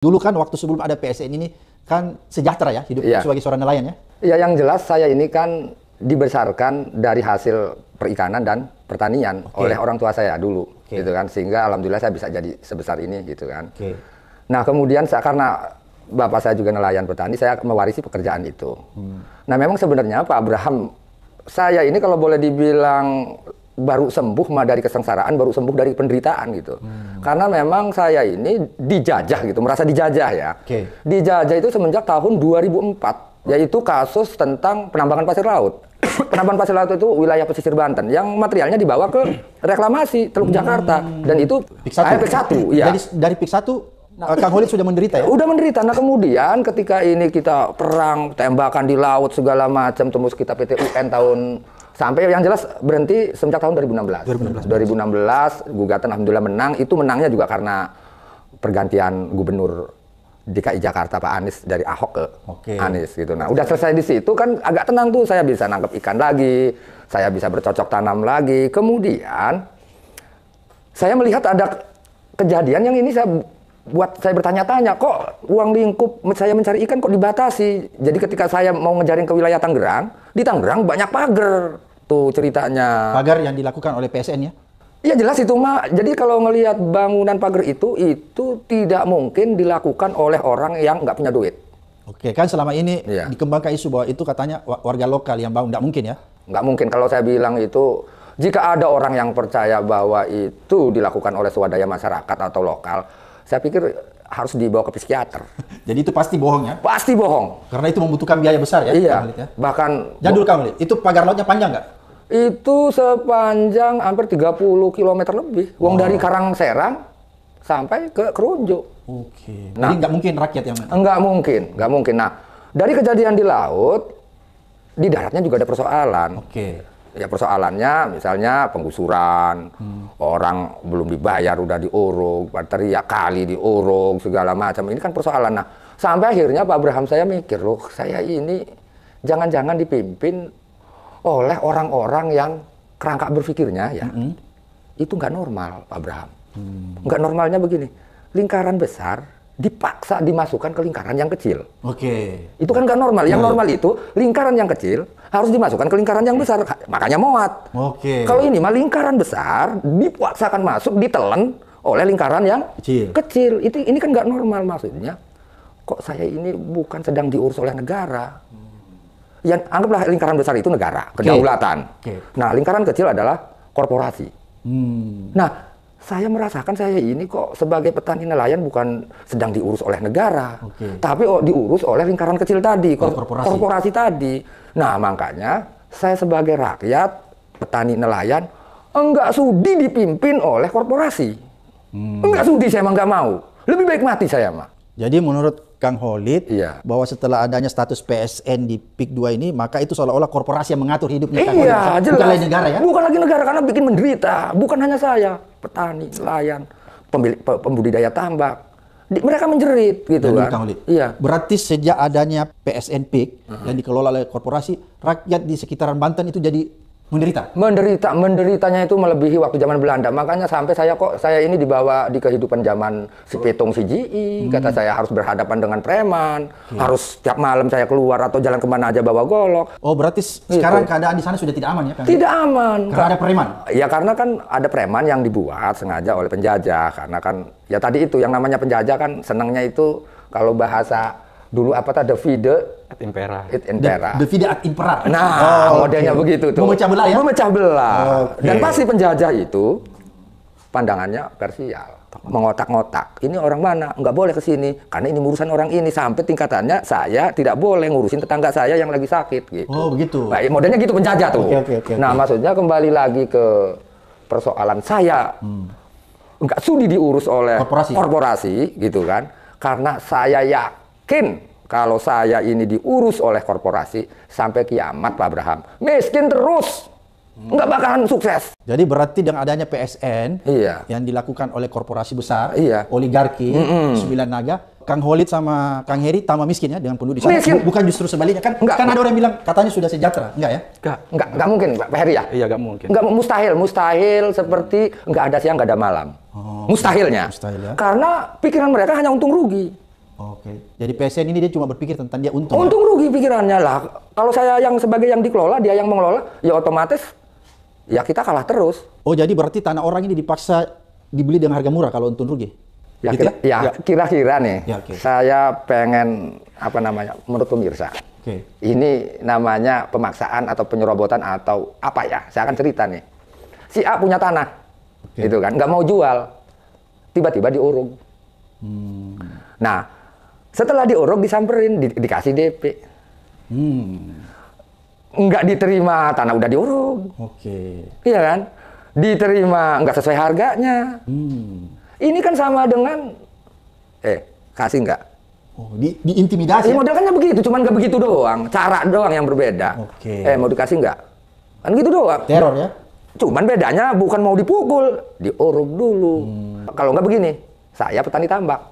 Dulu kan waktu sebelum ada PSN ini kan sejahtera ya hidup sebagai seorang nelayan ya? Ya, yang jelas saya ini kan dibesarkan dari hasil perikanan dan pertanian oleh orang tua saya dulu, gitu kan. Sehingga alhamdulillah saya bisa jadi sebesar ini, gitu kan. Nah, kemudian karena bapak saya juga nelayan petani, saya mewarisi pekerjaan itu. Nah, memang sebenarnya Pak Abraham, saya ini kalau boleh dibilang baru sembuh dari kesengsaraan, baru sembuh dari penderitaan gitu. Karena memang saya ini dijajah gitu, merasa dijajah ya. Dijajah itu semenjak tahun 2004, yaitu kasus tentang penambangan pasir laut. Penambangan pasir laut itu wilayah pesisir Banten yang materialnya dibawa ke reklamasi Teluk Jakarta, dan itu PIK1 ya. Dari PIK1 Kang Holid sudah menderita ya? Udah menderita. Nah, kemudian ketika ini kita perang, tembakan di laut segala macam, tembus kita PT UN tahun sampai yang jelas berhenti sejak tahun 2016. 2016 gugatan alhamdulillah menang. Itu menangnya juga karena pergantian gubernur DKI Jakarta Pak Anies dari Ahok ke Anies gitu. Nah, udah selesai di situ kan agak tenang tuh, saya bisa nangkep ikan lagi, saya bisa bercocok tanam lagi. Kemudian saya melihat ada kejadian yang ini buat saya bertanya-tanya, kok uang lingkup saya mencari ikan kok dibatasi. Jadi ketika saya mau ngejaring ke wilayah Tangerang, di Tangerang banyak pagar. Tuh ceritanya. Pagar yang dilakukan oleh PSN ya? Iya jelas itu Mak. Jadi kalau ngelihat bangunan pagar itu tidak mungkin dilakukan oleh orang yang nggak punya duit. Oke, kan selama ini dikembangkan isu bahwa itu katanya warga lokal yang bangun. Nggak mungkin ya? Nggak mungkin. Kalau saya bilang itu, jika ada orang yang percaya bahwa itu dilakukan oleh swadaya masyarakat atau lokal, saya pikir harus dibawa ke psikiater. Jadi itu pasti bohong ya? Pasti bohong. Karena itu membutuhkan biaya besar ya? Iya. Ya? Bahkan... Jadul Kang, itu pagar lautnya panjang nggak? Itu sepanjang hampir 30 km lebih. Wong dari Karangserang sampai ke Kerunjo. Nah, jadi nggak mungkin rakyat yang... Nggak mungkin. Nah, dari kejadian di laut, di daratnya juga ada persoalan. Ya persoalannya misalnya penggusuran, orang belum dibayar udah diuruk, teriak kali diuruk, segala macam. Ini kan persoalan. Nah, sampai akhirnya Pak Abraham saya mikir, loh saya ini jangan-jangan dipimpin oleh orang-orang yang kerangka berpikirnya ya, itu nggak normal Pak Abraham. Nggak normalnya begini, lingkaran besar dipaksa dimasukkan ke lingkaran yang kecil. Itu kan nggak normal. Yang normal itu lingkaran yang kecil harus dimasukkan ke lingkaran yang besar, makanya muat. Kalau ini mah lingkaran besar dipaksakan masuk, ditelan oleh lingkaran yang kecil. Ini kan nggak normal. Maksudnya, kok saya ini bukan sedang diurus oleh negara. Yang anggaplah lingkaran besar itu negara, kedaulatan. Nah, lingkaran kecil adalah korporasi. Nah, saya merasakan saya ini kok sebagai petani nelayan bukan sedang diurus oleh negara, tapi diurus oleh lingkaran kecil tadi, korporasi tadi. Nah, makanya saya sebagai rakyat, petani nelayan, enggak sudi dipimpin oleh korporasi. Enggak sudi, saya emang enggak mau. Lebih baik mati saya mah. Jadi menurut Kang Holid, bahwa setelah adanya status PSN di PIK 2 ini, maka itu seolah-olah korporasi yang mengatur hidupnya Kang Holid. Jelas. Bukan lagi negara ya? Bukan lagi negara, karena bikin menderita. Bukan hanya saya, petani, nelayan, pembudidaya tambak. Mereka menjerit gitu kan. Kang Holid. Berarti sejak adanya PSN PIK yang dikelola oleh korporasi, rakyat di sekitaran Banten itu jadi menderita? Menderitanya itu melebihi waktu zaman Belanda. Makanya sampai saya ini dibawa di kehidupan zaman si Petung si Ji. Kata saya harus berhadapan dengan preman, harus tiap malam saya keluar atau jalan kemana aja bawa golok. Oh, berarti sekarang keadaan di sana sudah tidak aman ya, Kang? Tidak aman. Karena ada preman? Ya karena kan ada preman yang dibuat sengaja oleh penjajah. Karena kan ya tadi itu yang namanya penjajah kan senangnya itu kalau bahasa dulu apa tadi Ad impera. Divide ad impera. Nah, modelnya begitu tuh. Memecah belah ya? Memecah belah. Dan pasti penjajah itu pandangannya parsial, mengotak-ngotak. Ini orang mana? Nggak boleh ke sini karena ini urusan orang ini, sampai tingkatannya saya tidak boleh ngurusin tetangga saya yang lagi sakit gitu. Oh, begitu. Nah, modelnya gitu penjajah tuh. Nah, maksudnya kembali lagi ke persoalan saya. Nggak sudi diurus oleh korporasi gitu kan. Karena saya yakin kalau saya ini diurus oleh korporasi sampai kiamat Pak Abraham, miskin terus, nggak bakalan sukses. Jadi berarti dengan adanya PSN yang dilakukan oleh korporasi besar, oligarki, 9 naga, Kang Holid sama Kang Heri tambah miskin ya dengan penduduk di sana. Bukan justru sebaliknya kan? Kan ada orang yang bilang katanya sudah sejahtera, enggak ya? Enggak mungkin Pak Heri ya? Iya, enggak mungkin. Enggak, mustahil seperti enggak ada siang enggak ada malam. Mustahilnya. Mustahil ya? Karena pikiran mereka hanya untung rugi. Oke. Jadi PSN ini dia cuma berpikir tentang dia untung. Untung rugi pikirannya lah. Kalau saya yang sebagai yang dikelola, dia yang mengelola, ya otomatis ya kita kalah terus. Oh, jadi berarti tanah orang ini dipaksa dibeli dengan harga murah kalau untung rugi? Ya, gitu kira-kira nih. Ya, okay. Saya pengen menurut pemirsa. Okay. Ini namanya pemaksaan atau penyerobotan atau apa ya? Saya akan cerita nih. Si A punya tanah, gitu kan, nggak mau jual, tiba-tiba diuruk. Nah, setelah diuruk disamperin, dikasih DP. Nggak diterima, tanah udah diuruk. Iya kan? Diterima nggak sesuai harganya. Ini kan sama dengan, kasih nggak? Oh, diintimidasi. Model kan begitu, cuman nggak begitu doang, cara doang yang berbeda. Mau dikasih nggak? Kan gitu doang. Teror ya? Cuman bedanya bukan mau dipukul, diuruk dulu. Kalau nggak begini, saya petani tambak.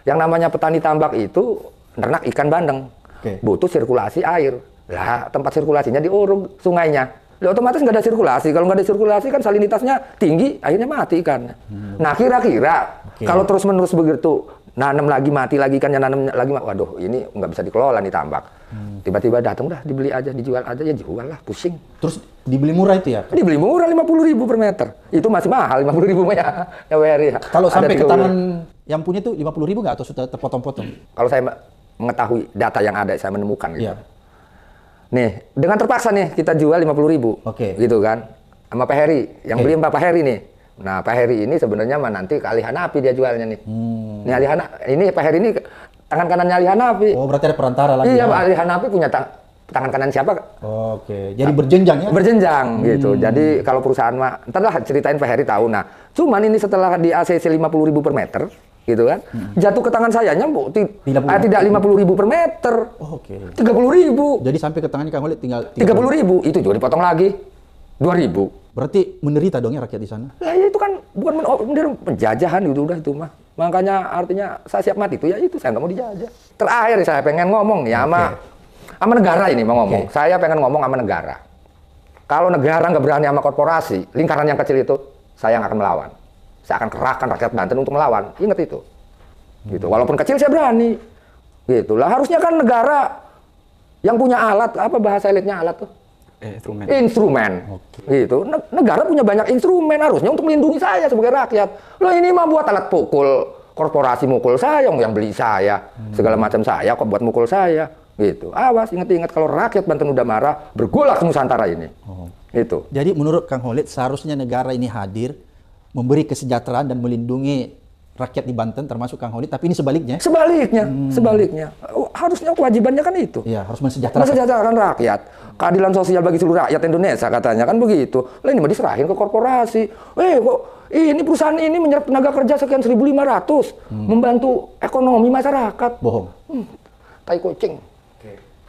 Yang namanya petani tambak itu ternak ikan bandeng, butuh sirkulasi air. Lah tempat sirkulasinya diuruk sungainya. Otomatis nggak ada sirkulasi. Kalau nggak ada sirkulasi kan salinitasnya tinggi, akhirnya mati ikannya. Nah kira-kira kalau terus-menerus begitu, nanam lagi mati lagi ikannya, nanam lagi, waduh ini nggak bisa dikelola nih tambak. Tiba-tiba datang, udah dibeli aja, dijual aja, ya jual lah, pusing. Terus dibeli murah itu ya? Dibeli murah 50.000 per meter. Itu masih mahal 50.000 ya WRI. Kalau sampai ke tangan yang punya tuh 50.000 nggak atau sudah terpotong-potong? Kalau saya mengetahui data yang ada, saya menemukan gitu. Nih, dengan terpaksa nih kita jual 50.000, gitu kan, sama Pak Heri, yang beli Pak Heri nih. Nah, Pak Heri ini sebenarnya nanti ke Ali Hanafi dia jualnya nih. Nih Ali Hanafi, ini Pak Heri ini tangan kanannya Ali Hanafi. Oh, berarti ada perantara lagi. Iya, Pak Ali Hanafi punya tangan kanan siapa? Jadi berjenjang ya? Berjenjang gitu. Jadi kalau perusahaan mah, entarlah ceritain Pak Heri tahu. Nah, cuman ini setelah di ACC 50.000 per meter, gitu kan, jatuh ke tangan sayanya tidak 50.000 per meter, 30.000. Jadi sampai ke tangannya Kang Holid tinggal 30.000, itu juga dipotong lagi 2.000. Berarti menderita dong ya rakyat di sana? Lah ya itu kan bukan penjajahan gitu udah itu mah. Makanya artinya saya siap mati itu ya itu, saya nggak mau dijajah. Terakhir saya pengen ngomong nih sama negara ini mau ngomong. Saya pengen ngomong sama negara. Kalau negara nggak berani sama korporasi, lingkaran yang kecil itu, saya nggak akan melawan. Saya akan kerahkan rakyat Banten untuk melawan. Ingat itu. Gitu. Walaupun kecil saya berani. Gitu. Lah harusnya kan negara yang punya alat, apa bahasa elitnya alat tuh? Instrumen. Gitu. Negara punya banyak instrumen harusnya untuk melindungi saya sebagai rakyat. Loh ini mah buat alat pukul, korporasi mukul saya, yang beli saya, segala macam saya kok buat mukul saya. Gitu. Awas, ingat-ingat kalau rakyat Banten udah marah, bergolak ke Nusantara ini. Itu. Jadi menurut Kang Holid seharusnya negara ini hadir memberi kesejahteraan dan melindungi rakyat di Banten termasuk Kang Holid, tapi ini sebaliknya. Sebaliknya. Harusnya kewajibannya kan itu. Iya, harus mensejahterakan rakyat. Keadilan sosial bagi seluruh rakyat Indonesia katanya kan begitu. Lah ini mah diserahin ke korporasi. Kok ini perusahaan ini menyerap tenaga kerja sekian 1.500 membantu ekonomi masyarakat. Bohong. Tai kucing.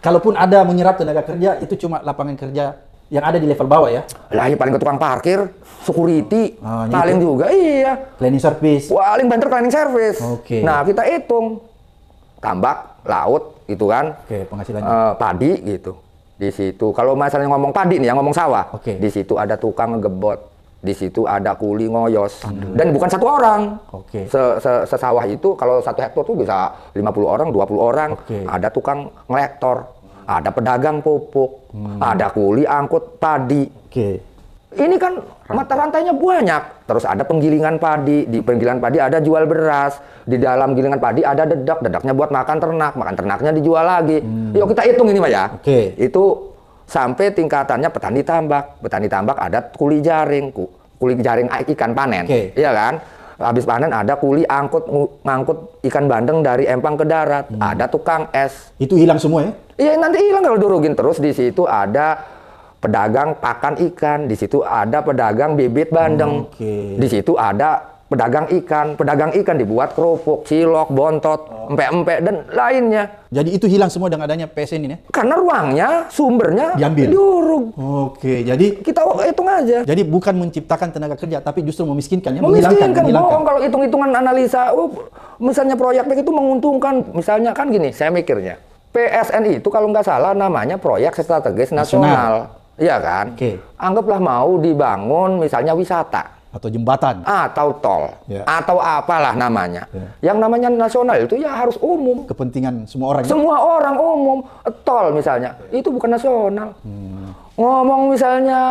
Kalaupun ada menyerap tenaga kerja itu cuma lapangan kerja yang ada di level bawah ya? Lah ya paling ke tukang parkir, security, paling itu juga iya. Cleaning service. Paling banter cleaning service. Nah kita hitung tambak, laut, gitu kan. Penghasilannya. Padi gitu. Di situ kalau misalnya ngomong padi nih, yang ngomong sawah, di situ ada tukang ngegebot, di situ ada kuli ngoyos, dan bukan satu orang. Sesawah itu kalau 1 hektar tuh bisa 50 orang, 20 orang. Ada tukang ngelektor. Ada pedagang pupuk, ada kuli angkut padi. Ini kan mata rantainya banyak. Terus ada penggilingan padi, di penggilingan padi ada jual beras, di dalam gilingan padi ada dedak, dedaknya buat makan ternaknya dijual lagi. Yuk kita hitung ini Pak ya. Itu sampai tingkatannya petani tambak. Petani tambak ada kuli jaring ikan panen, iya kan? Habis panen ada kuli ngangkut ikan bandeng dari empang ke darat, ada tukang es. Itu hilang semua ya? Iya nanti hilang kalau durugin terus. Di situ ada pedagang pakan ikan, di situ ada pedagang bibit bandeng, di situ ada pedagang ikan dibuat kerupuk, cilok, bontot, empek-empek dan lainnya. Jadi itu hilang semua dengan adanya PSN ini ya? Karena ruangnya, sumbernya diambil. Diuruk. Jadi kita hitung aja. Jadi bukan menciptakan tenaga kerja, tapi justru memiskinkan ya, menghilangkan. Bohong kalau hitung-hitungan analisa, misalnya proyek itu menguntungkan, misalnya kan gini, saya mikirnya. PSN itu kalau nggak salah namanya proyek strategis nasional. Iya kan? Anggaplah mau dibangun misalnya wisata. Atau jembatan. Atau tol. Atau apalah namanya. Yang namanya nasional itu ya harus umum. Kepentingan semua orang. Semua orang umum. Tol misalnya, itu bukan nasional. Ngomong misalnya,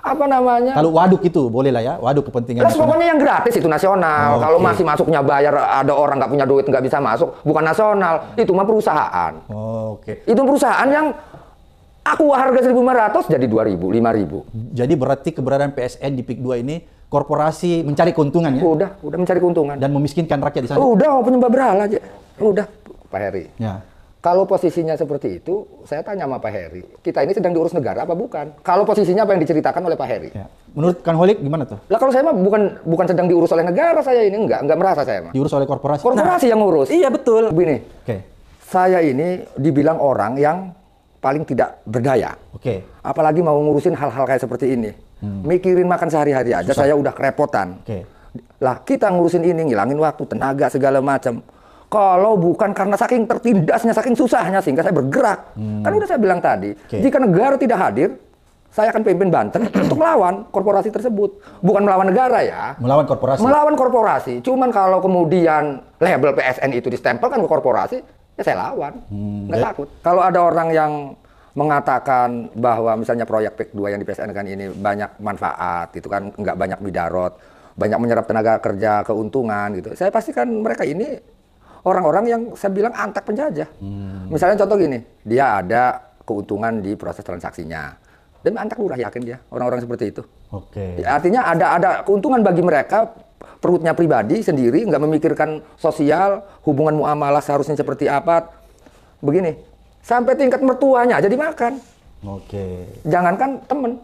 apa namanya? Kalau waduk itu boleh lah ya, waduk kepentingan. Pokoknya yang gratis itu nasional. Kalau masih masuknya bayar, ada orang nggak punya duit nggak bisa masuk, bukan nasional. Itu mah perusahaan. Itu perusahaan yang aku harga 1.500 jadi 2.000, 5.000. Jadi berarti keberadaan PSN di PIK 2 ini korporasi mencari keuntungan ya? Udah mencari keuntungan. Dan memiskinkan rakyat di sana? Udah, penyembah berhala aja. Udah, Pak Heri. Ya. Kalau posisinya seperti itu, saya tanya sama Pak Heri, kita ini sedang diurus negara apa bukan? Kalau posisinya apa yang diceritakan oleh Pak Heri? Ya. Menurut Kang Holik gimana tuh? Lah kalau saya mah bukan sedang diurus oleh negara, saya ini enggak merasa saya mah. Diurus oleh korporasi? Korporasi yang ngurus. Iya betul. Begini, saya ini dibilang orang yang paling tidak berdaya. Apalagi mau ngurusin hal-hal kayak seperti ini. Mikirin makan sehari-hari aja, saya udah kerepotan. Lah kita ngurusin ini, ngilangin waktu, tenaga, segala macam. Kalau bukan karena saking tertindasnya, saking susahnya, sehingga saya bergerak. Kan udah saya bilang tadi, jika negara tidak hadir, saya akan pimpin Banten untuk melawan korporasi tersebut. Bukan melawan negara ya. Melawan korporasi? Melawan korporasi. Cuman kalau kemudian label PSN itu distempelkan ke korporasi, ya saya lawan. Nggak takut. Kalau ada orang yang mengatakan bahwa misalnya proyek PIK 2 yang di PSN kan ini banyak manfaat, itu kan nggak banyak midarot, banyak menyerap tenaga kerja, keuntungan gitu. Saya pastikan mereka ini orang-orang yang saya bilang antek penjajah. Misalnya contoh gini, dia ada keuntungan di proses transaksinya. Dan antek lurah, yakin dia, orang-orang seperti itu. Ya, artinya ada keuntungan bagi mereka, perutnya pribadi sendiri, nggak memikirkan sosial, hubungan muamalah seharusnya seperti apa. Begini, sampai tingkat mertuanya aja dimakan. Jangankan temen,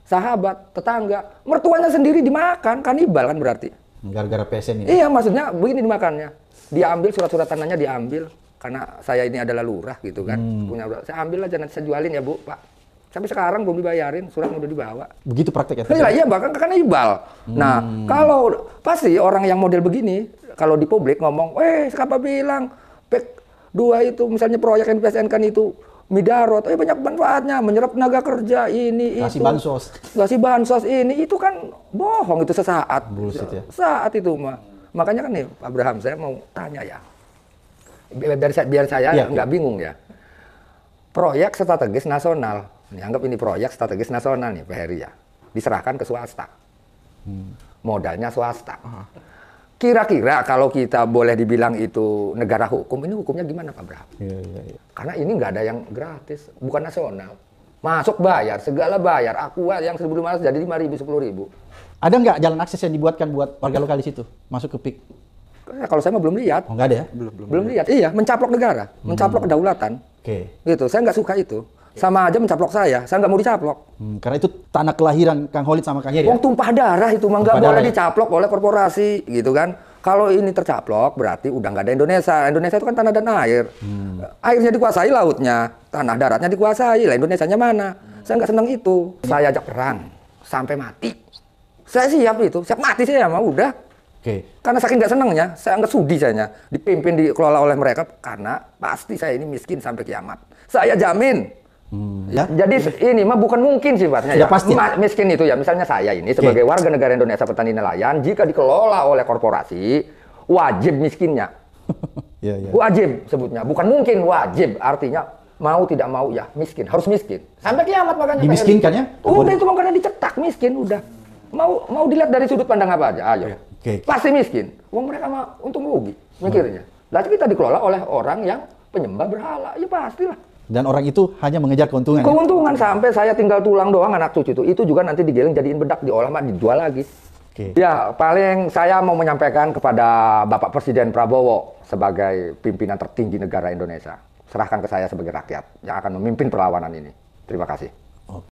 sahabat, tetangga, mertuanya sendiri dimakan, kanibal kan berarti. Gara-gara PSN ini? Iya, maksudnya begini dimakannya. Dia ambil surat-surat tanahnya, diambil. Karena saya ini adalah lurah gitu kan. Saya ambil aja, nanti saya jualin ya Bu, Pak. Sampai sekarang belum dibayarin, surat udah dibawa. Begitu prakteknya? Iya, bahkan kanibal. Nah, kalau pasti orang yang model begini, kalau di publik ngomong, siapa bilang PIK 2 itu misalnya proyek yang di PSN kan itu midarot, banyak manfaatnya, menyerap tenaga kerja, ini, kasih itu. bansos. Kasih bansos ini, itu kan bohong, itu sesaat. Bullshit ya? Saat itu mah. Makanya kan nih, Pak Abraham, saya mau tanya ya. Biar saya nggak bingung ya. Proyek strategis nasional. Anggap ini proyek strategis nasional nih, Pak Heri ya. Diserahkan ke swasta. Modalnya swasta. Kira-kira kalau kita boleh dibilang itu negara hukum, ini hukumnya gimana Pak Abraham? Karena ini nggak ada yang gratis, bukan nasional. Masuk bayar, segala bayar. Aqua yang 1.500 jadi 5.000, 10.000. Ada nggak jalan akses yang dibuatkan buat warga lokal di situ masuk ke PIK? Kalau saya mah belum lihat. Nggak ada ya? Belum lihat. Iya, mencaplok negara, mencaplok kedaulatan. Gitu. Saya nggak suka itu. Sama aja mencaplok saya nggak mau dicaplok. Karena itu tanah kelahiran Kang Holik sama Kang Heri. Tumpah darah itu mah nggak boleh dicaplok oleh korporasi, gitu kan? Kalau ini tercaplok berarti udah nggak ada Indonesia. Indonesia itu kan tanah dan air. Airnya dikuasai, lautnya, tanah daratnya dikuasai. Lah Indonesianya mana? Saya nggak senang itu. Saya ajak perang sampai mati. Saya siap itu, siap mati saya mah udah. Karena saking nggak senangnya, saya nggak sudi saya dipimpin, dikelola oleh mereka karena pasti saya ini miskin sampai kiamat. Saya jamin. Jadi ini mah bukan mungkin sifatnya ya. Pasti. Miskin itu ya, misalnya saya ini sebagai warga negara Indonesia petani nelayan, jika dikelola oleh korporasi, wajib miskinnya. Wajib sebutnya, bukan mungkin, wajib. Artinya mau tidak mau ya miskin, harus miskin. Sampai kiamat makanya. Dimiskinkan ya? Udah itu makanya dicetak miskin udah. Mau dilihat dari sudut pandang apa aja, ayo. Pasti miskin. Wong mereka mah untung rugi mikirnya. Lalu kita dikelola oleh orang yang penyembah berhala, ya pastilah. Dan orang itu hanya mengejar keuntungan. Keuntungan sampai saya tinggal tulang doang anak cucu itu juga nanti digiling jadiin bedak, diolah mah dijual lagi. Ya paling saya mau menyampaikan kepada Bapak Presiden Prabowo sebagai pimpinan tertinggi negara Indonesia. Serahkan ke saya sebagai rakyat yang akan memimpin perlawanan ini. Terima kasih.